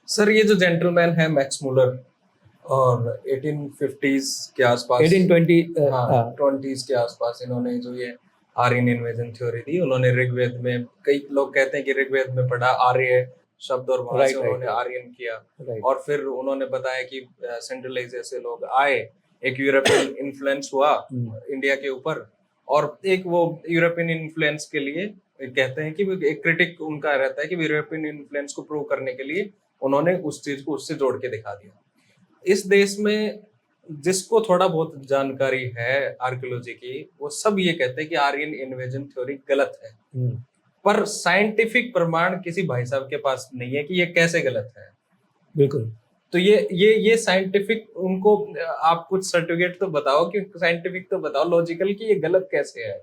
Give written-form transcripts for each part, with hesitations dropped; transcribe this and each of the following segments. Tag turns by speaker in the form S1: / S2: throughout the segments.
S1: Sir ये जो gentleman है मैक्स मुलर और 1850s के आसपास
S2: 1820
S1: हाँ 20s के आसपास इन्होंने जो ये आर्यन इन्वेजन थ्योरी दी। उन्होंने ऋग्वेद में, कई लोग कहते हैं कि ऋग्वेद में पढ़ा आर्य शब्द और वहां से उन्होंने आर्यन किया। और फिर उन्होंने बताया कि सेंट्रलाइज जैसे लोग आए, एक यूरोपियन इन्फ्लुएंस हुआ इंडिया के ऊपर, और एक वो यूरोपियन इन्फ्लुएंस के लिए कहते हैं कि एक क्रिटिक उनका रहता है कि यूरोपियन इन्फ्लुएंस को प्रूव करने के लिए उन्होंने उस चीज को उससे जोड़ के दिखा दिया। इस देश में जिसको थोड़ा बहुत जानकारी है आर्कियोलॉजी की, वो सब ये कहते हैं कि आर्यन इन्वेजन थ्योरी गलत है। पर साइंटिफिक प्रमाण किसी भाई साहब के पास नहीं है कि ये कैसे गलत है।
S2: बिल्कुल।
S1: तो ये साइंटिफिक, उनको आप कुछ सर्टिफिकेट तो बताओ, कि साइंटिफिक तो बताओ लॉजिकल कि ये गलत कैसे है।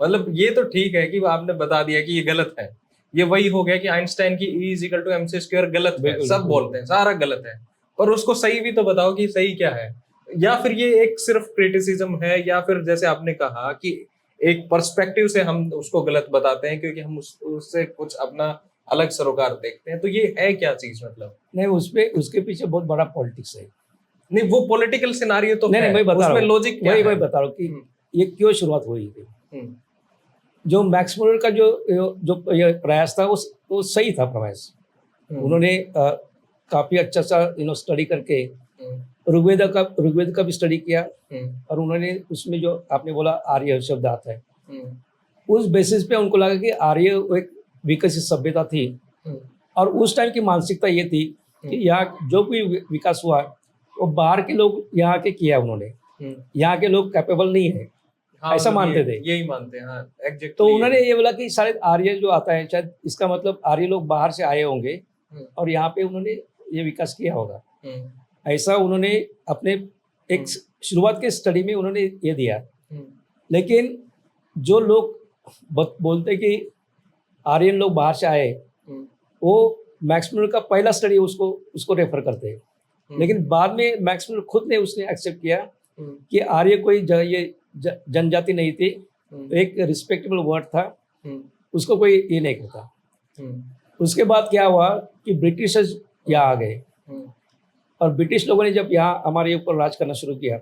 S1: मतलब ये तो ठीक है कि आपने बता दिया कि ये गलत है, ये वही हो गया कि आइंस्टाइन की E=mc² गलत है, सब बोलते हैं सारा गलत है, पर उसको सही भी तो बताओ कि सही क्या है। या फिर ये एक सिर्फ क्रिटिसिज्म है, या फिर जैसे आपने कहा कि एक पर्सपेक्टिव से हम उसको गलत बताते हैं क्योंकि हम उससे कुछ अपना अलग सरोकार देखते हैं। तो ये है क्या चीज? मतलब
S2: नहीं, उसके पीछे बहुत बड़ा पॉलिटिक्स है।
S1: नहीं, वो पॉलिटिकल सिनारियो तो
S2: नहीं, मैं बता
S1: उसमें लॉजिक क्या है?
S2: मैं बता रहा हूँ कि ये क्यों शुरुआत हुई थी। जो मैक्स मुलर का जो ये प्रयास था वो सही था प्रयास। उन्होंने काफी अच्छा सा स्टडी करके ऋग्वेद का भी स्टडी किया, और उन्होंने उसमें जो आपने बोला आर्य शब्द आता है, उस बेसिस पे उनको लगा कि आर्य एक विकसित सभ्यता थी। और उस टाइम की मानसिकता ये थी कि यहाँ जो भी विकास हुआ वो बाहर के लोग यहाँ के किया उन्होंने, यहाँ के लोग कैपेबल नहीं है। हाँ, ऐसा मानते थे,
S1: यही मानते हैं। हाँ, exactly।
S2: तो उन्होंने ये बोला कि शायद आर्य जो आता है, शायद इसका मतलब आर्य लोग बाहर से आए होंगे और यहाँ पे उन्होंने ये विकास किया होगा। ऐसा उन्होंने अपने एक शुरुआत के स्टडी में उन्होंने ये दिया। लेकिन जो लोग बोलते कि आर्यन लोग बाहर से आए, वो मैक्स मुलर का पहला स्टडी उसको रेफर करते हैं। लेकिन बाद में मैक्स मुलर खुद ने उसने एक्सेप्ट किया कि आर्य कोई ये जनजाति नहीं थी, एक रिस्पेक्टेबल वर्ड था, उसको कोई ये नहीं करता। उसके बाद क्या हुआ कि ब्रिटिशर्स यहाँ आ गए, और ब्रिटिश लोगों ने जब यहाँ हमारे ऊपर राज करना शुरू किया,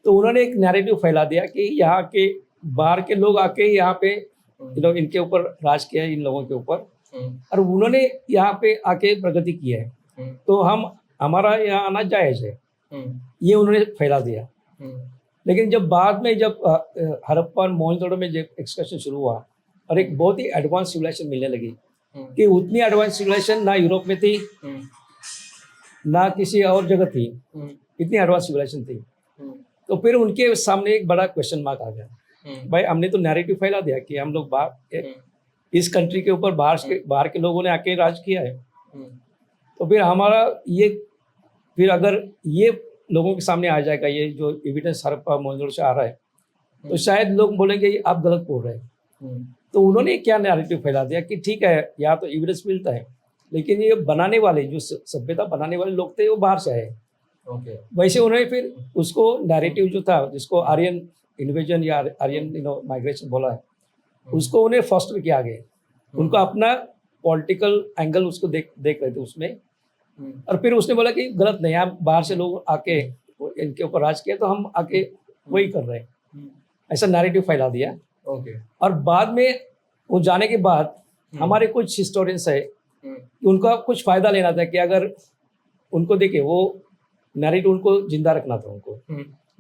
S2: तो उन्होंने एक नैरेटिव फैला दिया कि यहाँ के बाहर के लोग आके यहाँ पे इनके ऊपर राज किया है, इन लोगों के ऊपर, और उन्होंने यहाँ पे आके प्रगति की है, तो हमारा यहाँ आना जायज है, ये उन्होंने फैला दिया। लेकिन जब बाद में जब हड़प्पा और मोहनजोदड़ो में जब एक्सकर्शन शुरू हुआ और एक बहुत ही एडवांस सिविलाइजेशन मिलने लगी, कि उतनी एडवांस सिविलाइजेशन ना यूरोप में थी ना किसी और जगह थी, इतनी एडवांस सिविलाइजेशन थी। तो फिर उनके सामने एक बड़ा क्वेश्चन मार्क आ गया। भाई, हमने तो नैरेटिव फैला दिया कि हम लोग बाहर इस कंट्री के ऊपर बाहर के लोगों ने आके राज किया है, तो फिर हमारा ये, फिर अगर ये लोगों के सामने आ जाएगा, ये जो एविडेंस हड़प्पा मोहनजोदड़ो से आ रहा है, तो शायद लोग बोलेंगे आप गलत बोल रहे हैं। तो उन्होंने क्या नैरेटिव फैला दिया कि ठीक है, यहाँ तो एविडेंस मिलता है, लेकिन ये बनाने वाले, जो सभ्यता बनाने वाले लोग थे, वो बाहर से आए। वैसे उन्होंने फिर उसको नैरेटिव जो था, जिसको आर्यन इन्वेजन या आर्यन माइग्रेशन बोला है, उसको उन्हें फॉस्टर किया आगे। उनको अपना पॉलिटिकल एंगल उसको देख रहे थे उसमें, और फिर उसने बोला कि गलत नहीं, आप बाहर से लोग आके इनके ऊपर राज किया, तो हम आके वही कर रहे हैं, ऐसा नैरेटिव फैला दिया। और बाद में वो जाने के बाद हमारे कुछ हिस्टोरियंस है कि उनका कुछ फायदा लेना था, कि अगर उनको देखे वो नैरेटिव उनको जिंदा रखना था, उनको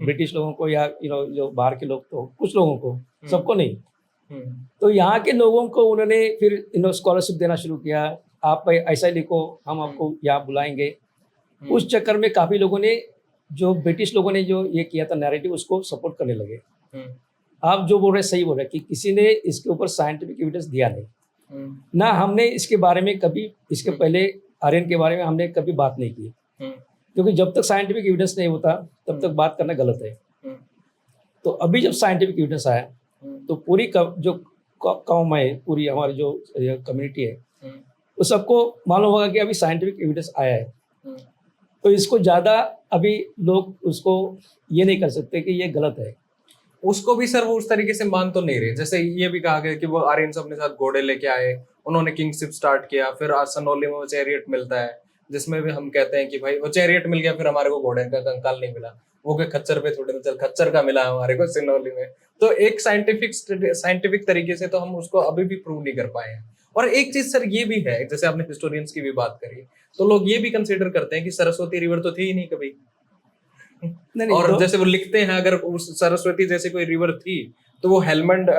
S2: ब्रिटिश लोगों को या जो बाहर के लोग, तो कुछ लोगों को, सबको नहीं। तो यहाँ के लोगों को उन्होंने फिर स्कॉलरशिप देना शुरू किया, आप ऐसा लिखो, हम आपको यहाँ बुलाएंगे। उस चक्कर में काफी लोगों ने, जो ब्रिटिश लोगों ने जो ये किया था नैरेटिव, उसको सपोर्ट करने लगे। आप जो बोल रहे सही बोल रहे कि किसी ने इसके ऊपर साइंटिफिक एविडेंस दिया नहीं, ना हमने इसके बारे में कभी, इसके पहले आर्यन के बारे में हमने कभी बात नहीं की, क्योंकि जब तक साइंटिफिक एविडेंस नहीं होता तब तक बात करना गलत है। तो अभी जब साइंटिफिक एविडेंस आया, तो पूरी जो कौम है, पूरी हमारी जो कम्युनिटी है, तो सबको मालूम होगा कि अभी साइंटिफिक एविडेंस आया है, तो इसको ज़्यादा अभी लोग उसको ये नहीं कर सकते कि ये गलत है।
S1: उसको भी सर वो उस तरीके से मान तो नहीं रहे। जैसे ये भी कहा गया कि वो आर्यंस अपने साथ घोड़े लेके आए, उन्होंने किंगशिप स्टार्ट किया, फिर सनौली में चैरियट मिलता है, जिसमें भी हम कहते हैं कि भाई वो चैरियट मिल गया, फिर हमारे को घोड़े का कंकाल नहीं मिला, वो के खच्चर पे थोड़े चल खच्चर का मिला हमारे को सिनौली में। तो एक साइंटिफिक तरीके से तो हम उसको अभी भी प्रूव नहीं कर पाए हैं। और एक चीज सर ये भी है, जैसे आपने हिस्टोरियंस की भी बात करी, तो लोग ये भी कंसीडर करते हैं कि सरस्वती रिवर तो थी ही नहीं कभी।
S2: नहीं,
S1: और
S2: तो
S1: जैसे वो लिखते हैं, अगर उस सरस्वती जैसे कोई रिवर थी तो वो हेलमंड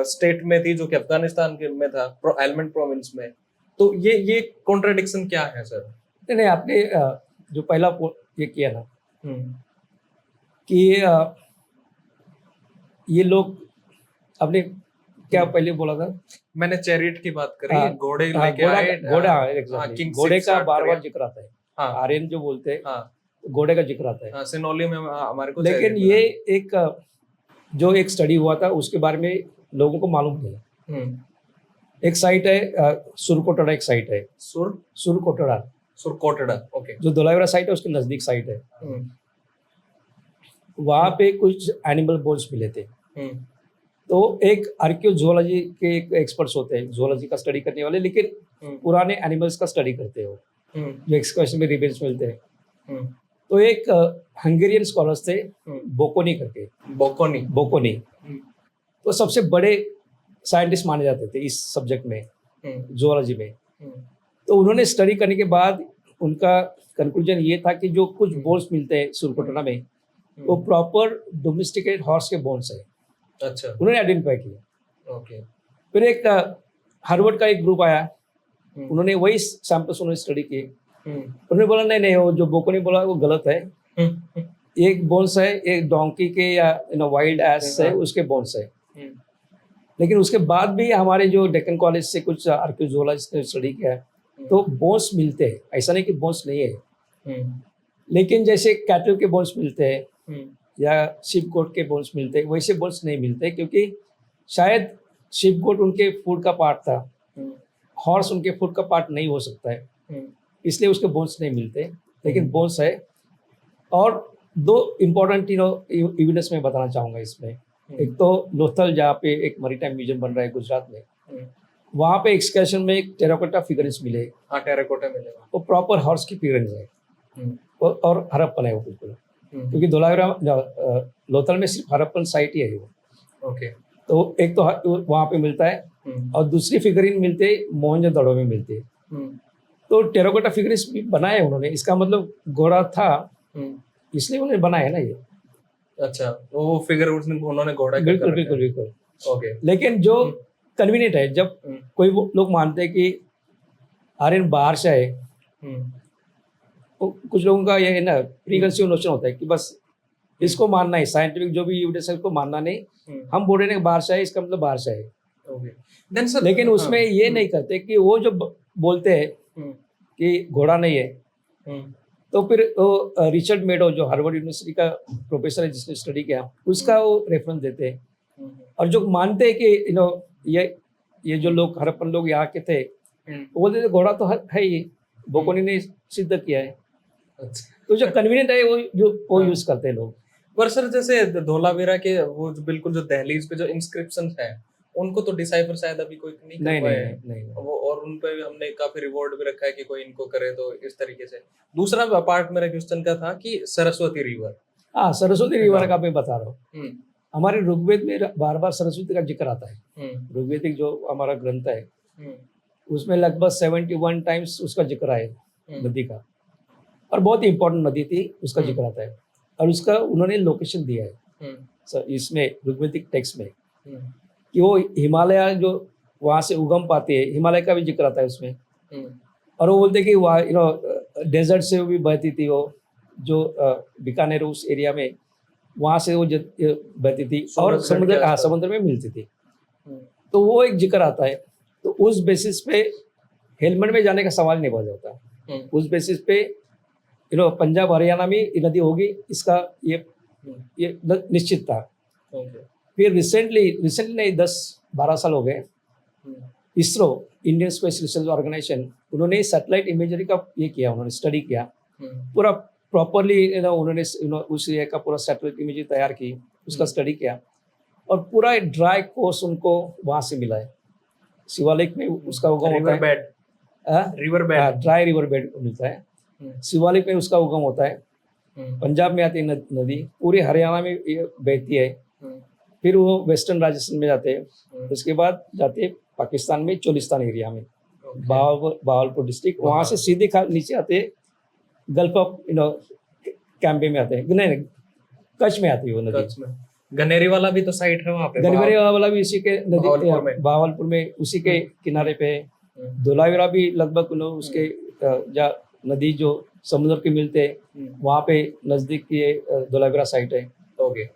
S1: स्टेट में थी, जो कि अफगानिस्तान के में था, हेलमंड प्रोविंस में। तो ये कॉन्ट्राडिक्शन क्या है सर?
S2: नहीं, आपने जो पहला ये किया ना कि ये लोग, आपने क्या पहले बोला था?
S1: मैंने चैरियट की बात करी,
S2: हाँ,
S1: घोड़े
S2: हाँ,
S1: लेके आए।
S2: एग्जैक्टली, घोड़े का बार बार जिक्र आता है।
S1: हाँ,
S2: आर्यन जो बोलते हैं,
S1: हाँ,
S2: घोड़े का जिक्र आता है।
S1: हाँ, सिनौली में हमारे को
S2: लेकिन
S1: चैरियट
S2: ये एक जो एक स्टडी हुआ था उसके बारे में लोगों को मालूम नहीं।
S1: मिला।
S2: एक साइट है सुरकोटड़ा, एक साइट है सुरकोटड़ा, ओके, जो धोलावीरा साइट है उसके नजदीक साइट है। वहां पे कुछ एनिमल बोन्स मिले थे। तो एक आर्कियोजोलॉजी के एक्सपर्ट्स होते हैं, जोलॉजी का स्टडी करने वाले, लेकिन पुराने एनिमल्स का स्टडी करते हो, जो एक्सकर्शन में रिमेन्स मिलते हैं। तो एक हंगेरियन स्कॉलर्स थे, बोकोनी करके, बोकोनी तो सबसे बड़े साइंटिस्ट माने जाते थे इस सब्जेक्ट में, जोलॉजी में। तो उन्होंने स्टडी करने के बाद उनका कंक्लूजन ये था कि जो कुछ बोन्स मिलते हैं सुरकोटड़ा में, वो प्रॉपर डोमेस्टिकेटेड हॉर्स के बोन्स है।
S1: अच्छा,
S2: उन्होंने आइडेंटिफाई किया।
S1: ओके।
S2: फिर एक हार्वर्ड का एक ग्रुप आया, उन्होंने वही सैंपल्स उन्होंने स्टडी किए। उन्होंने बोला नहीं नहीं, वो जो बोको ने बोला वो गलत है। एक बोन्स है, एक डोंकी के या वाइल्ड एस है, उसके बोन्स है। लेकिन उसके बाद भी हमारे जो डेक्कन कॉलेज से कुछ आर्कियोलॉजिस्ट ने स्टडी किया है, तो बोन्स मिलते हैं, ऐसा नहीं कि बोन्स नहीं है। लेकिन जैसे कैटल के बोन्स मिलते हैं या शिप गोट के बोन्स मिलते हैं, वैसे बोन्स नहीं मिलते, क्योंकि शायद शिप गोट उनके फूड का पार्ट था, हॉर्स उनके फूड का पार्ट नहीं हो सकता है, इसलिए उसके बोन्स नहीं मिलते। लेकिन बोन्स है। और दो इम्पोर्टेंट एविडेंस मैं बताना चाहूँगा इसमें। एक तो लोथल, जहाँ पे एक मैरीटाइम म्यूजियम बन रहा है गुजरात में, वहाँ पे एक्सकर्शन में एक टेराकोटा फिगरेंस मिले।
S1: हाँ, टेराकोटा मिले,
S2: वो प्रॉपर हॉर्स की फिगरेंस है और हड़प्पन है वो बिल्कुल, क्योंकि धोलावीरा लोथल में सिर्फ हड़प्पन साइट ही है वो।
S1: ओके।
S2: तो एक तो वहाँ पे मिलता है, और दूसरी फिगरिन मिलते मोहनजोदड़ो में मिलती है। तो टेराकोटा फिगरेंस भी बनाए उन्होंने, इसका मतलब घोड़ा था, इसलिए उन्होंने बनाया ना ये।
S1: अच्छा, वो फिगर उन्होंने घोड़ा का
S2: बिल्कुल
S1: कर रखा
S2: बिल्कुल
S1: है।
S2: बिल्कुल।
S1: ओके।
S2: लेकिन जो कन्वीनियंट है, जब कोई वो लोग मानते हैं कि आर्यन बाहर से आए, तो कुछ लोगों का ये है ना, प्रीकंसीव नोशन होता है कि बस इसको मानना है, साइंटिफिक जो भी एविडेंस है उसको मानना नहीं, हम बोल रहे हैं बाहर से आए, इसका मतलब बाहर से आए।
S1: Then sir,
S2: लेकिन उसमें ये नहीं करते कि वो जो बोलते हैं कि घोड़ा नहीं है, तो फिर वो रिचर्ड मेडो, जो हार्वर्ड यूनिवर्सिटी का प्रोफेसर है जिसने स्टडी किया, उसका वो रेफरेंस देते हैं। और जो मानते हैं कि ये जो लोग हड़प्पन लोग यहाँ के थे, वो बोलते थे घोड़ा तो है ही, बोकोनी ने सिद्ध किया है। तो जो कन्वीनियंट है वो यूज करते हैं लोग।
S1: पर सर, जैसे धोलावीरा के वो बिल्कुल जो दहलीज पे जो इंस्क्रिप्शंस हैं, उनको तो डिसाइफर शायद अभी कोई नहीं कर पाया है।
S2: नहीं।
S1: वो, और उन पे हमने काफी रिवॉर्ड भी रखा है कि कोई इनको करे, तो इस तरीके से। दूसरा पार्ट मेरा क्वेश्चन का था कि सरस्वती रिवर।
S2: हाँ, सरस्वती रिवर का मैं बता रहा हूँ। हमारे ऋग्वेद में बार बार सरस्वती का जिक्र आता है। ऋग्वेदिक जो हमारा ग्रंथ है, उसमें लगभग 71 टाइम्स उसका जिक्र है नदी का, और बहुत ही इंपॉर्टेंट नदी थी, उसका जिक्र आता है। और उसका उन्होंने लोकेशन दिया है सर इसमें ऋग्वेदिक टेक्स्ट में, कि वो हिमालय जो वहाँ से उगम पाती है, हिमालय का भी जिक्र आता है उसमें। और वो बोलते कि वहाँ डेजर्ट से भी बहती थी वो, जो बीकानेर उस एरिया में, वहाँ से वो बहती थी, और समुद्र में मिलती थी। तो वो एक जिक्र आता है। तो उस बेसिस पे हेलमंड में जाने का सवाल नहीं पैदा होता। उस बेसिस पे पंजाब हरियाणा में ये नदी होगी, इसका ये निश्चित था। फिर रिसेंटली नहीं, 10-12 साल हो गए, ISRO, Indian space research organisation, उन्होंने सैटेलाइट इमेजरी का ये किया, उन्होंने स्टडी किया पूरा प्रॉपरली। उन्होंने उस एरिया का पूरा सैटेलाइट इमेजरी तैयार की, उसका स्टडी किया, और पूरा ड्राई कोर्स उनको वहाँ से मिला है। शिवालिक में उसका उगम होता है,
S1: river bed
S2: dry river bed मिलता है। शिवालिक में उसका उगम होता है, पंजाब में आती है नदी, पूरे हरियाणा में ये बहती है, फिर वो वेस्टर्न राजस्थान में जाते हैं, उसके बाद जाते हैं पाकिस्तान में चोलिस्तान एरिया में, बहावलपुर डिस्ट्रिक्ट, वहाँ से सीधे नीचे आते हैं गल्फ ऑफ कैंबे में आते हैं, नहीं कच्छ में आती है वो नदी।
S1: गनेरी वाला भी तो साइट है वहाँ पे,
S2: गनेरी वाला भी उसी के नदी बहावलपुर में उसी के किनारे पे है। धोलावीरा भी लगभग उसके नदी जो समुद्र के मिलते हैं वहाँ पे नजदीक ये धोलावीरा साइट है।
S1: ओके।